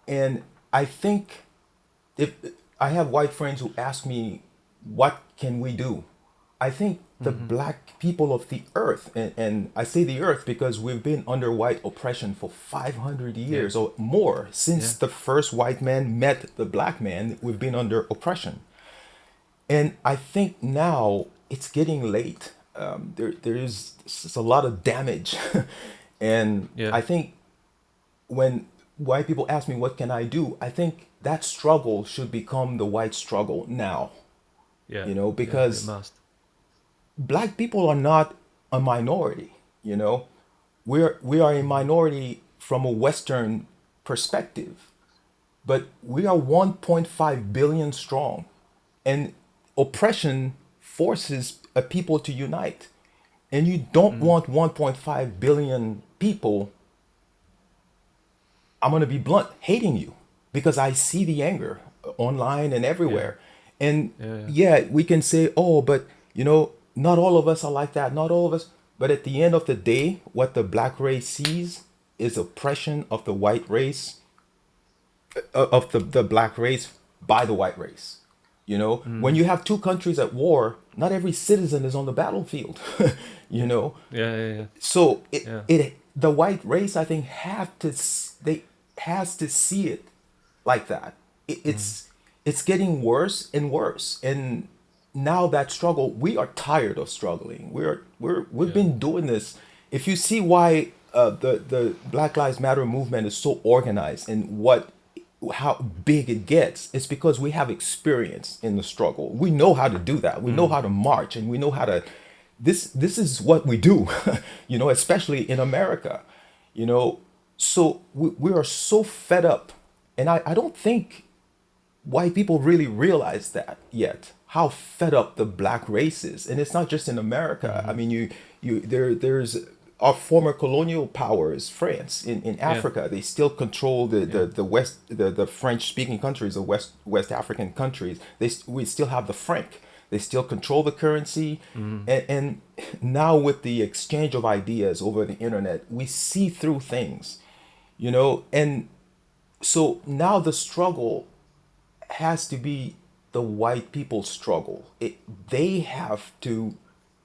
[SPEAKER 2] And I think, if I have white friends who ask me, what can we do? I think the black people of the earth, and I say the earth because we've been under white oppression for 500 years or more. Since the first white man met the black man, we've been under oppression. And I think now it's getting late. There is a lot of damage. And I think when white people ask me, what can I do? I think that struggle should become the white struggle now.
[SPEAKER 1] Yeah.
[SPEAKER 2] Because
[SPEAKER 1] it must.
[SPEAKER 2] black people are not a minority, you know. We are a minority from a Western perspective, but we are 1.5 billion strong, and oppression forces a people to unite. And you don't
[SPEAKER 1] Mm.
[SPEAKER 2] want 1.5 billion people, I'm going to be blunt, hating you, because I see the anger online and
[SPEAKER 1] Yeah.
[SPEAKER 2] everywhere. And
[SPEAKER 1] Yeah. Yeah.
[SPEAKER 2] yeah, we can say, oh, but not all of us are like that, not all of us. But at the end of the day, what the black race sees is oppression of the white race, of the black race by the white race. When
[SPEAKER 1] Mm.
[SPEAKER 2] you have two countries at war, not every citizen is on the battlefield. you
[SPEAKER 1] Yeah.
[SPEAKER 2] know,
[SPEAKER 1] Yeah. Yeah. Yeah.
[SPEAKER 2] so
[SPEAKER 1] Yeah.
[SPEAKER 2] the white race, I think, they has to see it like that. It,
[SPEAKER 1] Mm.
[SPEAKER 2] it's it's getting worse and worse, and now that struggle, we are tired of struggling. We've
[SPEAKER 1] Yeah.
[SPEAKER 2] been doing this. If you see why the Black Lives Matter movement is so organized and how big it gets, it's because we have experience in the struggle. We know how to do that. We know
[SPEAKER 1] Mm.
[SPEAKER 2] how to march, and we know how to. This is what we do, especially in America, you know. So we are so fed up, and I don't think white people really realize that yet, how fed up the black race is. And it's not just in America. I
[SPEAKER 1] Mm.
[SPEAKER 2] mean, there's our former colonial powers, France, in
[SPEAKER 1] Yeah.
[SPEAKER 2] Africa. They still control
[SPEAKER 1] Yeah.
[SPEAKER 2] the west, the French speaking countries, the West African countries. We still have the franc. They still control the currency.
[SPEAKER 1] Mm.
[SPEAKER 2] And now with the exchange of ideas over the internet, we see through things, and so now the struggle has to be the white people's struggle. They have to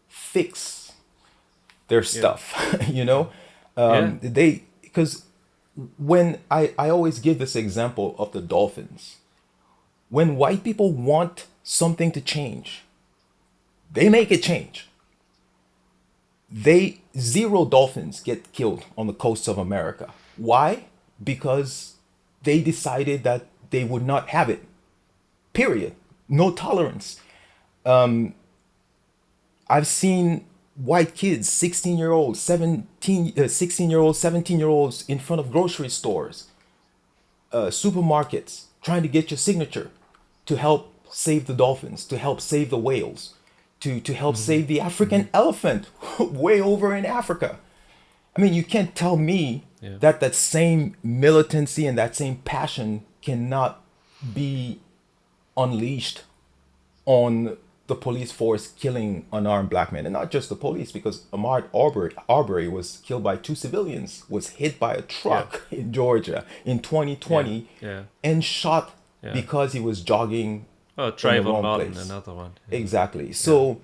[SPEAKER 2] fix their
[SPEAKER 1] Yeah.
[SPEAKER 2] stuff,
[SPEAKER 1] Yeah. Yeah.
[SPEAKER 2] they because when I always give this example of the dolphins. When white people want something to change, they make it change. They zero dolphins get killed on the coasts of America. Why? Because they decided that they would not have it. Period. No tolerance. I've seen white kids, 16-year-olds, 17, 16-year-olds, 17-year-olds in front of grocery stores, supermarkets, trying to get your signature to help save the dolphins, to help save the whales, to help
[SPEAKER 1] Mm.
[SPEAKER 2] save the
[SPEAKER 1] Mm.
[SPEAKER 2] African elephant way over in Africa. I mean, you can't tell me
[SPEAKER 1] Yeah.
[SPEAKER 2] that that same militancy and that same passion cannot be unleashed on the police force killing unarmed black men. And not just the police, because Arbery was killed by two civilians, was hit by a
[SPEAKER 1] Yeah.
[SPEAKER 2] truck in Georgia in
[SPEAKER 1] Yeah.
[SPEAKER 2] 2020
[SPEAKER 1] Yeah.
[SPEAKER 2] and shot
[SPEAKER 1] Yeah.
[SPEAKER 2] because he was jogging
[SPEAKER 1] Oh,
[SPEAKER 2] in the
[SPEAKER 1] Trayvon
[SPEAKER 2] wrong
[SPEAKER 1] Martin,
[SPEAKER 2] place.
[SPEAKER 1] another one. Yeah.
[SPEAKER 2] Exactly.
[SPEAKER 1] Yeah.
[SPEAKER 2] So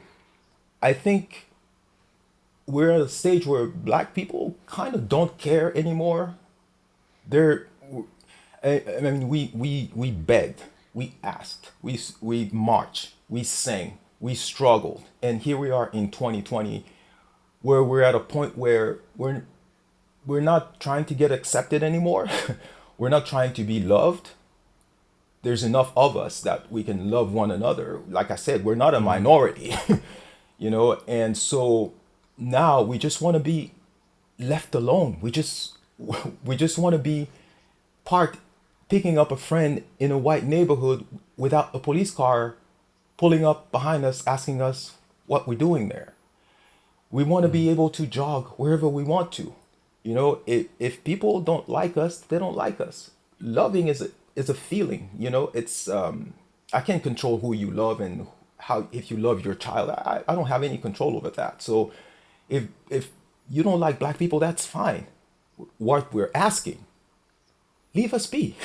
[SPEAKER 2] I think we're at a stage where black people kind of don't care anymore. They're I mean, we begged, we asked, we marched, we sang, we struggled, and here we are in 2020, where we're at a point where we're not trying to get accepted anymore. We're not trying to be loved. There's enough of us that we can love one another. Like I said, we're not a
[SPEAKER 1] Mm.
[SPEAKER 2] minority, and so now we just want to be left alone. We just want to be parked, picking up a friend in a white neighborhood without a police car pulling up behind us asking us what we're doing there. We want to
[SPEAKER 1] Mm.
[SPEAKER 2] be able to jog wherever we want to. If people don't like us, they don't like us. Loving is a feeling. It's I can't control who you love and how, if you love your child. I don't have any control over that. So if you don't like black people, that's fine. What we're asking, leave us be.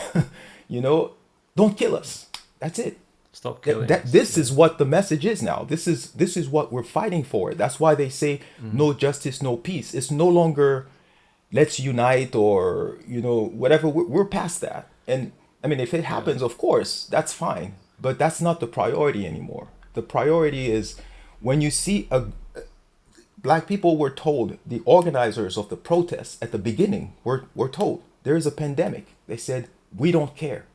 [SPEAKER 2] you know, don't kill us. That's it.
[SPEAKER 1] Stop
[SPEAKER 2] That,
[SPEAKER 1] killing
[SPEAKER 2] that
[SPEAKER 1] us.
[SPEAKER 2] this
[SPEAKER 1] Yeah.
[SPEAKER 2] is what the message is now. This is what we're fighting for. That's why they say
[SPEAKER 1] Mm.
[SPEAKER 2] no justice, no peace. It's no longer let's unite or whatever. We're past that. And I mean, if it
[SPEAKER 1] Yeah.
[SPEAKER 2] happens, of course, that's fine. But that's not the priority anymore. The priority is when you see black people were told, the organizers of the protests at the beginning were told there is a pandemic. They said, we don't care.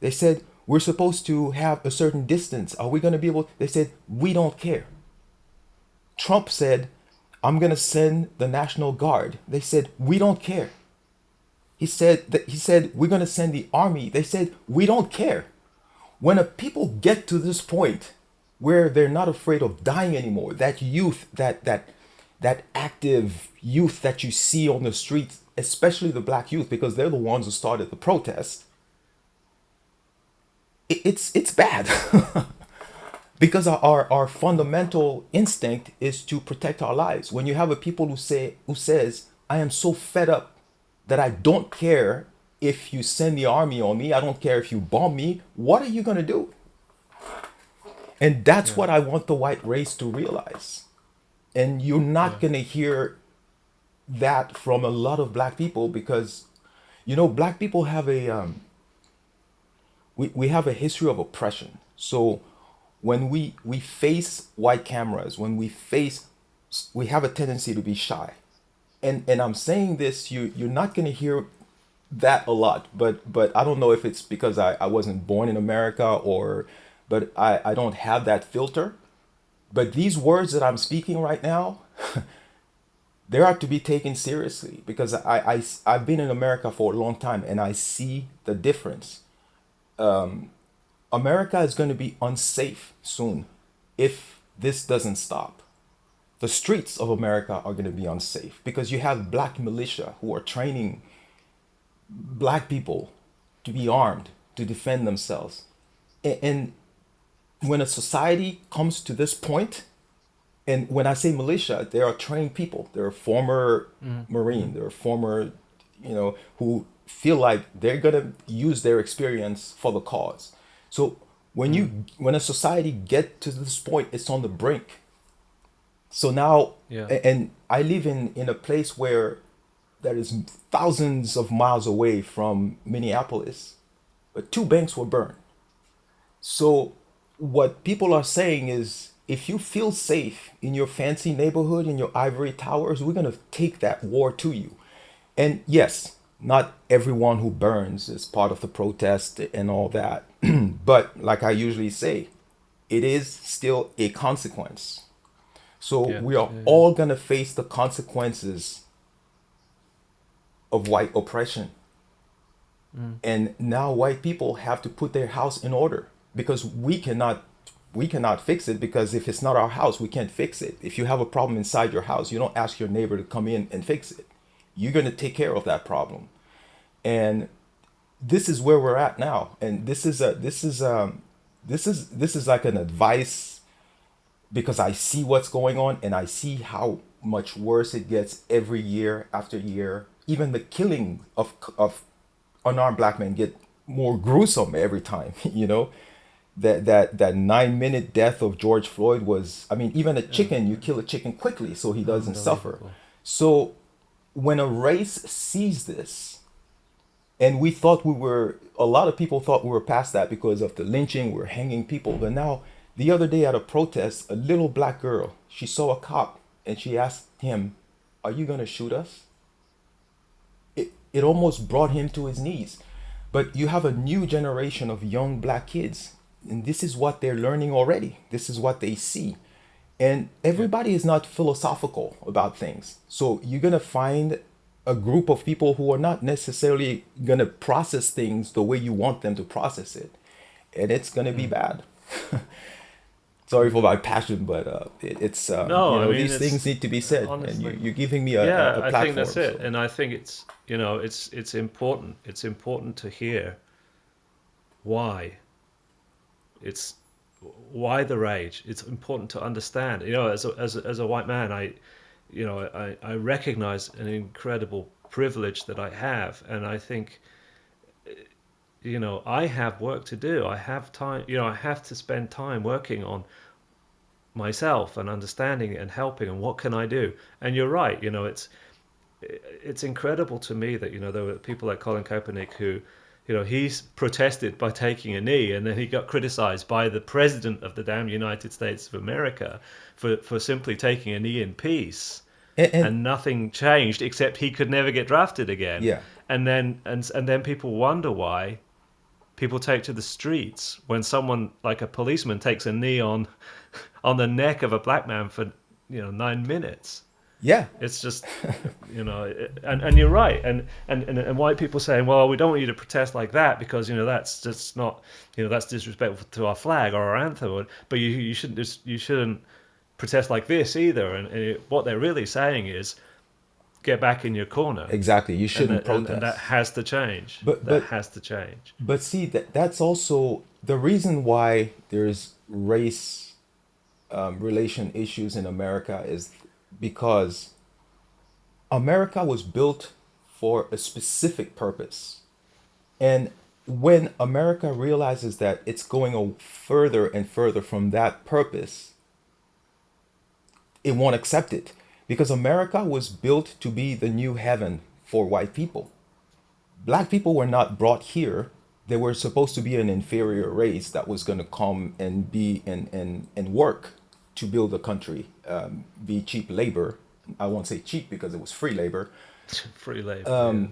[SPEAKER 2] They said, we're supposed to have a certain distance. Are we going to be able? They said, we don't care. Trump said, I'm going to send the National Guard. They said, we don't care. He said we're going to send the army. They said, we don't care. When a people get to this point where they're not afraid of dying anymore, that youth, that active youth that you see on the streets, especially the black youth, because they're the ones who started the protest, it's bad. Because our fundamental instinct is to protect our lives. When you have a people who says, I am so fed up that I don't care if you send the army on me, I don't care if you bomb me, what are you going to do? And that's what I want the white race to realize. And you're not going to hear that from a lot of black people, because, black people have we have a history of oppression. So when we face white cameras, we have a tendency to be shy. And I'm saying this, you're not going to hear that a lot, but I don't know if it's because I wasn't born in America, but I don't have that filter. But these words that I'm speaking right now, they are to be taken seriously, because I've been in America for a long time and I see the difference. America is going to be unsafe soon if this doesn't stop. The streets of America are going to be unsafe because you have black militia who are training black people to be armed, to defend themselves. And when a society comes to this point, and when I say militia, they are trained people. They're former Marine, they're former, who feel like they're going to use their experience for the cause. So when a society get to this point, it's on the brink. So now, and I live in a place where that is thousands of miles away from Minneapolis, but 2 banks were burned. So what people are saying is, if you feel safe in your fancy neighborhood, in your ivory towers, we're going to take that war to you. And yes, not everyone who burns is part of the protest and all that. But like I usually say, it is still a consequence. So we are all going to face the consequences of white oppression. And now white people have to put their house in order, because we cannot fix it, because if it's not our house, we can't fix it. If you have a problem inside your house, you don't ask your neighbor to come in and fix it. You're going to take care of that problem. And this is where we're at now. And this is like an advice, because I see what's going on and I see how much worse it gets every year after year. Even the killing of unarmed black men get more gruesome every time. That 9-minute death of George Floyd was, even a chicken, you kill a chicken quickly so he doesn't suffer. So when a race sees this, and a lot of people thought we were past that because of the lynching, we're hanging people. But now, the other day at a protest, a little black girl, she saw a cop and she asked him, "Are you going to shoot us?" It almost brought him to his knees. But you have a new generation of young black kids, and this is what they're learning already. This is what they see. And everybody is not philosophical about things. So you're going to find a group of people who are not necessarily going to process things the way you want them to process it. And it's going to be bad. Sorry for my passion, but it's these things need to be said, honestly. And you're giving me a platform.
[SPEAKER 1] I think that's it, and I think it's it's important. It's important to hear why the rage. It's important to understand. As a white man, I recognize an incredible privilege that I have, and I think, I have work to do. I have time. I have to spend time working on myself and understanding and helping, and what can I do. And you're right. It's incredible to me that there were people like Colin Kaepernick who, he's protested by taking a knee, and then he got criticized by the president of the damn United States of America for simply taking a knee in peace. And nothing changed, except he could never get drafted again.
[SPEAKER 2] Yeah.
[SPEAKER 1] And then people wonder why people take to the streets when someone like a policeman takes a knee on the neck of a black man for 9 minutes.
[SPEAKER 2] Yeah,
[SPEAKER 1] It's just, and you're right. And white people saying, well, we don't want you to protest like that because, that's just not, that's disrespectful to our flag or our anthem. But you shouldn't protest like this either. And what they're really saying is, get back in your corner.
[SPEAKER 2] exactly. You shouldn't
[SPEAKER 1] And that
[SPEAKER 2] protest.
[SPEAKER 1] has to change.
[SPEAKER 2] But
[SPEAKER 1] That
[SPEAKER 2] but
[SPEAKER 1] has to change.
[SPEAKER 2] but see, that's also the reason why there's race relation issues in America is because America was built for a specific purpose. And when America realizes that it's going further and further from that purpose, it won't accept it because America was built to be the new heaven for white people. Black people were not brought here. They were supposed to be an inferior race that was going to come and be and work to build a country, be cheap labor. I won't say cheap because it was free labor.
[SPEAKER 1] Free labor.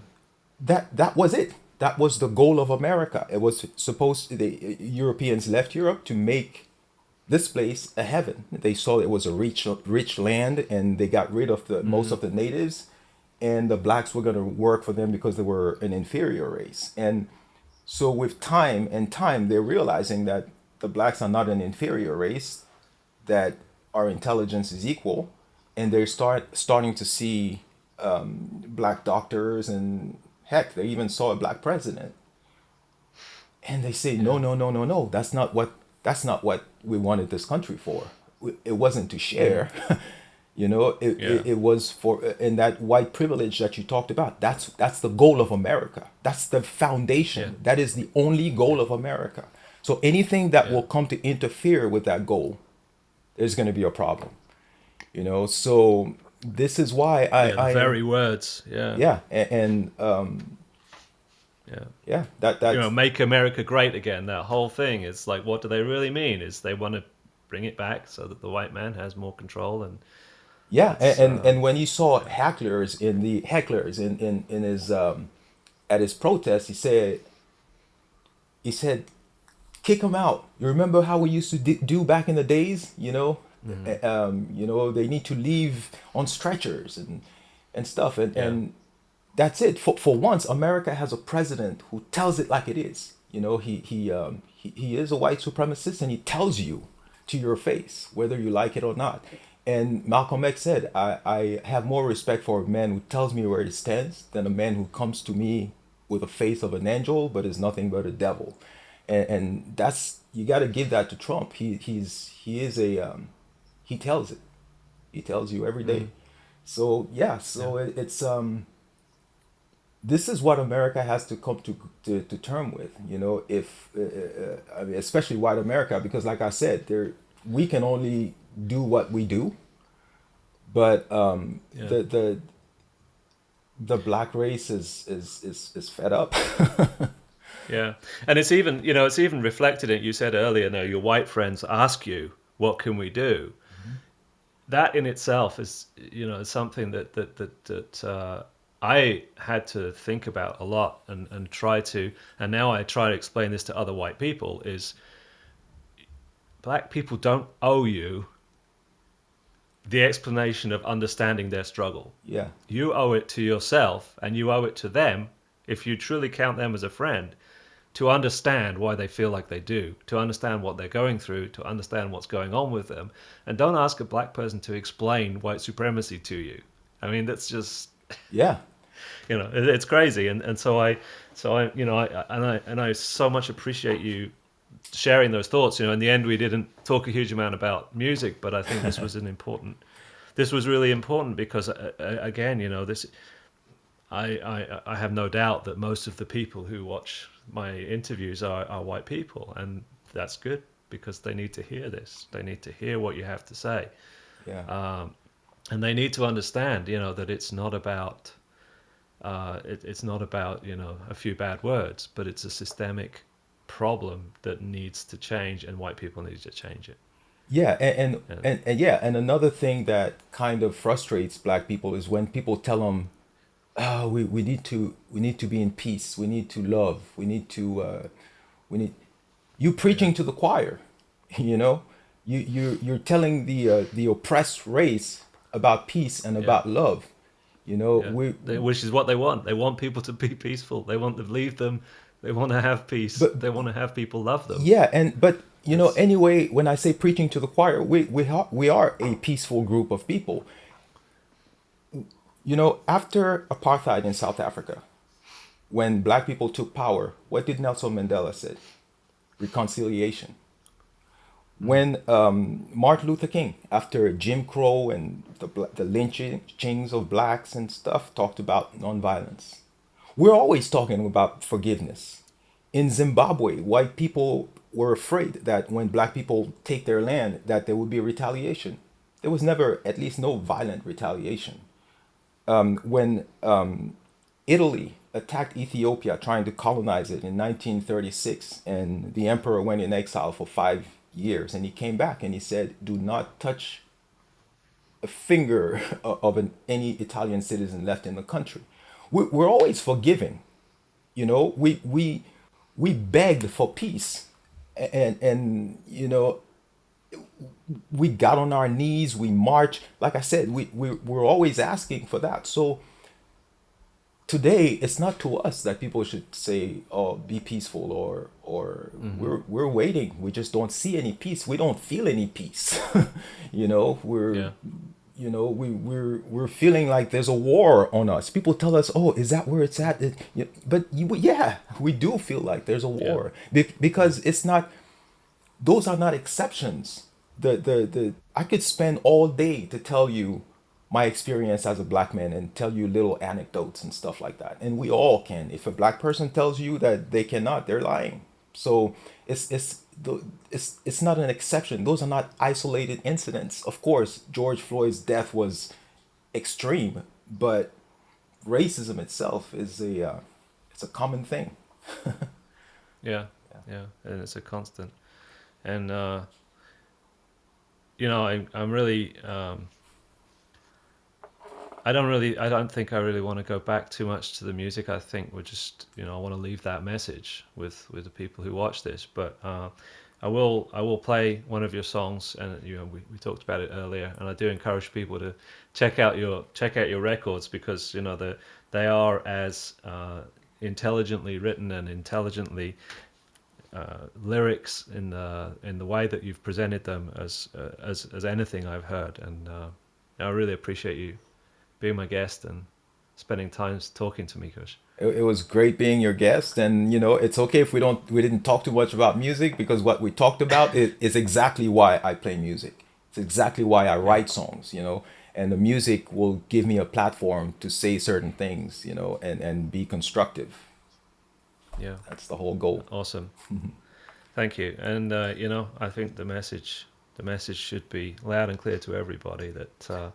[SPEAKER 2] That was it. That was the goal of America. It was supposed the Europeans left Europe to make this place a heaven. They saw it was a rich land, and they got rid of the most of the natives, and the blacks were going to work for them because they were an inferior race. And so with time, they're realizing that the blacks are not an inferior race, that our intelligence is equal, and they're starting to see black doctors, and heck, they even saw a black president. And they say, no, no, no, no, no. That's not what we wanted this country for. It wasn't to share. It was for, and that white privilege that you talked about. That's the goal of America. That's the foundation.
[SPEAKER 1] Yeah.
[SPEAKER 2] That is the only goal of America. So anything that will come to interfere with that goal, there's going to be a problem. So this is why
[SPEAKER 1] The very words. Yeah.
[SPEAKER 2] yeah, and
[SPEAKER 1] Yeah.
[SPEAKER 2] that
[SPEAKER 1] Make America great again. That whole thing is like, what do they really mean? Is they want to bring it back so that the white man has more control and
[SPEAKER 2] yeah, and when you saw hecklers in his at his protest, he said, kick them out. You remember how we used to do back in the days? They need to leave on stretchers and stuff, and that's it. For once, America has a president who tells it like it is. He is a white supremacist, and he tells you to your face whether you like it or not. And Malcolm X said, I have more respect for a man who tells me where he stands than a man who comes to me with the face of an angel but is nothing but a devil. And that's, you got to give that to Trump. He tells it. He tells you every day. So it's this is what America has to come to term with. If I mean, especially white America, because like I said, we can only do what we do, but the black race is fed up.
[SPEAKER 1] Yeah, and it's even reflected in, you said earlier, no, your white friends ask you, what can we do? That in itself is, something that I had to think about a lot and try to, and now I try to explain this to other white people, is black people don't owe you the explanation of understanding their struggle.
[SPEAKER 2] Yeah.
[SPEAKER 1] You owe it to yourself, and you owe it to them, if you truly count them as a friend, to understand why they feel like they do, to understand what they're going through, to understand what's going on with them. And don't ask a black person to explain white supremacy to you. I mean, that's just,
[SPEAKER 2] Yeah.
[SPEAKER 1] it's crazy. And so I so much appreciate you sharing those thoughts. In the end, we didn't talk a huge amount about music, but I think this was this was really important because again, this, I have no doubt that most of the people who watch my interviews are white people, and that's good because they need to hear this. They need to hear what you have to say.
[SPEAKER 2] Yeah.
[SPEAKER 1] And they need to understand, that it's not about it's not about a few bad words, but it's a systemic problem that needs to change, and white people need to change it.
[SPEAKER 2] Yeah, and another thing that kind of frustrates black people is when people tell them, "Oh, we need to be in peace. We need to love. We need you preaching to the choir, you You're telling the oppressed race about peace and
[SPEAKER 1] Yeah.
[SPEAKER 2] about love. You know,
[SPEAKER 1] Yeah. Which is what they want. They want people to be peaceful. They want to leave them. They want to have peace.
[SPEAKER 2] but
[SPEAKER 1] They want to have people love them.
[SPEAKER 2] yeah, but you know,
[SPEAKER 1] It's
[SPEAKER 2] anyway, when I say preaching to the choir, we are a peaceful group of people. You know, after apartheid in South Africa, when black people took power, what did Nelson Mandela say? Reconciliation.
[SPEAKER 1] mm,
[SPEAKER 2] When Martin Luther King, after Jim Crow and the lynchings of blacks and stuff, talked about nonviolence. We're always talking about forgiveness. In Zimbabwe, white people were afraid that when black people take their land, that there would be retaliation. There was never, at least no violent retaliation. When Italy attacked Ethiopia trying to colonize it in 1936, and the emperor went in exile for 5 years, and he came back and he said, "Do not touch a finger of any Italian citizen left in the country." We're always forgiving, you know. We begged for peace, and you know, we got on our knees, we marched. Like I said, we're always asking for that. So today it's not to us that people should say, "Oh, be peaceful," or
[SPEAKER 1] mm-hmm.
[SPEAKER 2] we're waiting. We just don't see any peace. We don't feel any peace. You know,
[SPEAKER 1] Yeah.
[SPEAKER 2] we're feeling like there's a war on us. People tell us, "Oh, is that where it's at?" Yeah, we do feel like there's a
[SPEAKER 1] Yeah.
[SPEAKER 2] war
[SPEAKER 1] Yeah.
[SPEAKER 2] because it's not. Those are not exceptions. The I could spend all day to tell you my experience as a black man and tell you little anecdotes and stuff like that. And we all can. If a black person tells you that they cannot, they're lying. So it's not an exception. Those are not isolated incidents. Of course, George Floyd's death was extreme, but racism itself is a it's a common thing.
[SPEAKER 1] Yeah. Yeah. And it's a constant. And you know, I'm really. I don't think I really want to go back too much to the music. I think we're just, you know, I want to leave that message with the people who watch this. But I will play one of your songs, and you know, we talked about it earlier, and I do encourage people to check out your records, because you know they are as intelligently written and intelligently lyrics in the way that you've presented them as anything I've heard. And I really appreciate you being my guest and spending time talking to me, Kush.
[SPEAKER 2] It was great being your guest, and you know, it's okay if we didn't talk too much about music, because what we talked about is exactly why I play music. It's exactly why I
[SPEAKER 1] Yeah,
[SPEAKER 2] write songs, you know, and the music will give me a platform to say certain things, you know, and be constructive.
[SPEAKER 1] yeah,
[SPEAKER 2] That's the whole goal.
[SPEAKER 1] awesome. Thank you. And you know, I think the message should be loud and clear to everybody that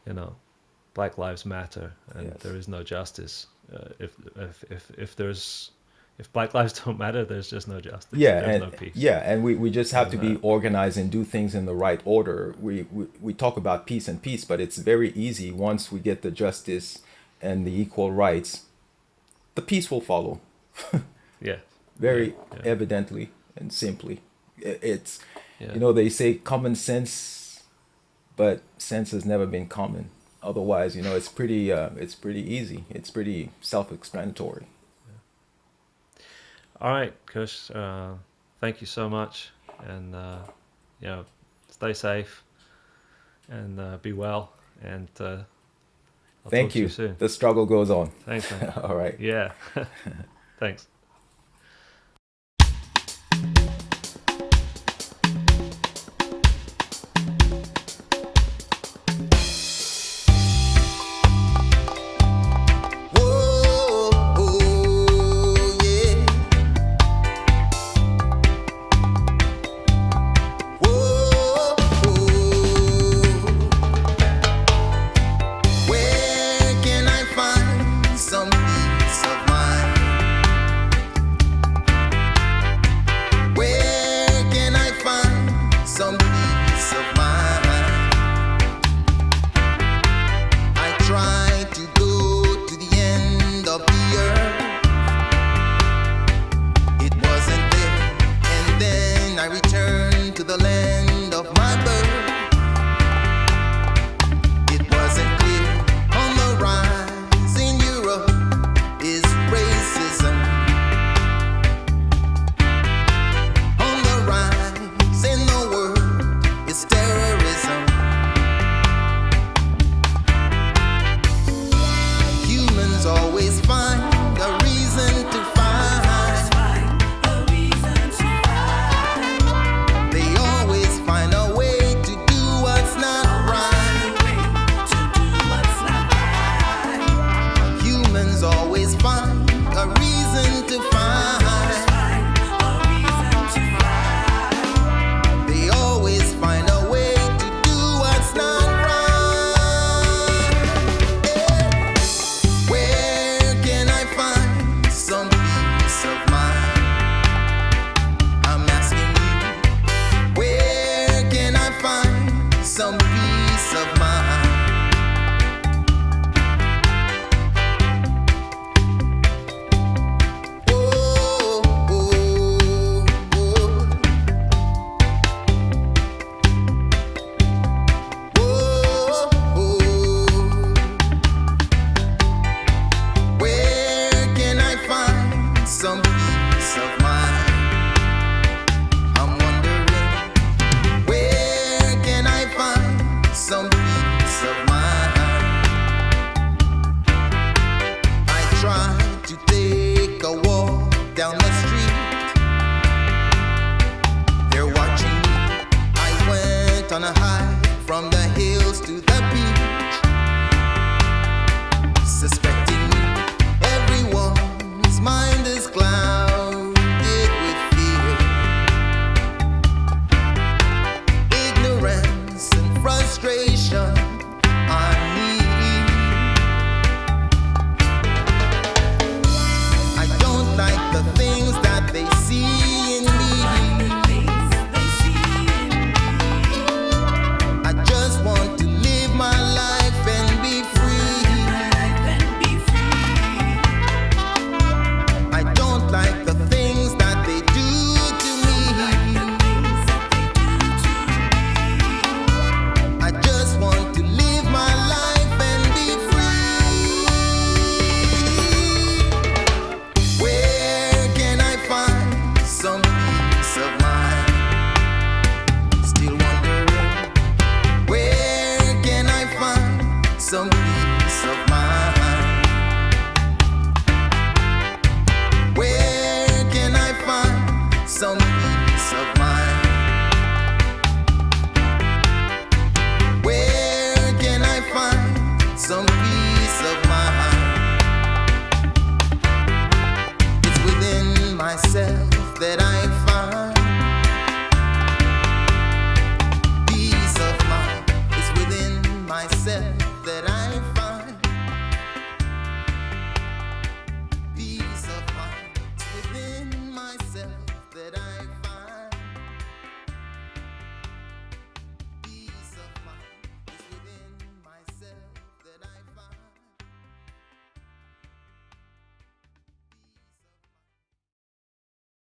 [SPEAKER 1] you know, Black Lives Matter, and
[SPEAKER 2] Yes.
[SPEAKER 1] there is no justice. If there's if Black lives don't matter, there's just no justice. There's no peace.
[SPEAKER 2] We just have to
[SPEAKER 1] And
[SPEAKER 2] be organized and do things in the right order. We talk about peace and peace, but it's very easy once we get the justice and the equal rights, the peace will follow.
[SPEAKER 1] yeah, yeah,
[SPEAKER 2] Very
[SPEAKER 1] yeah,
[SPEAKER 2] evidently and simply. It's,
[SPEAKER 1] yeah,
[SPEAKER 2] you know, they say common sense, but sense has never been common. Otherwise, you know, it's pretty easy. It's pretty self-explanatory.
[SPEAKER 1] all right, Kush. Thank you so much, and you know, stay safe and be well. And I'll talk
[SPEAKER 2] Thank
[SPEAKER 1] to you
[SPEAKER 2] you.
[SPEAKER 1] soon.
[SPEAKER 2] The struggle goes on.
[SPEAKER 1] Thanks, man.
[SPEAKER 2] All right.
[SPEAKER 1] Yeah, thanks.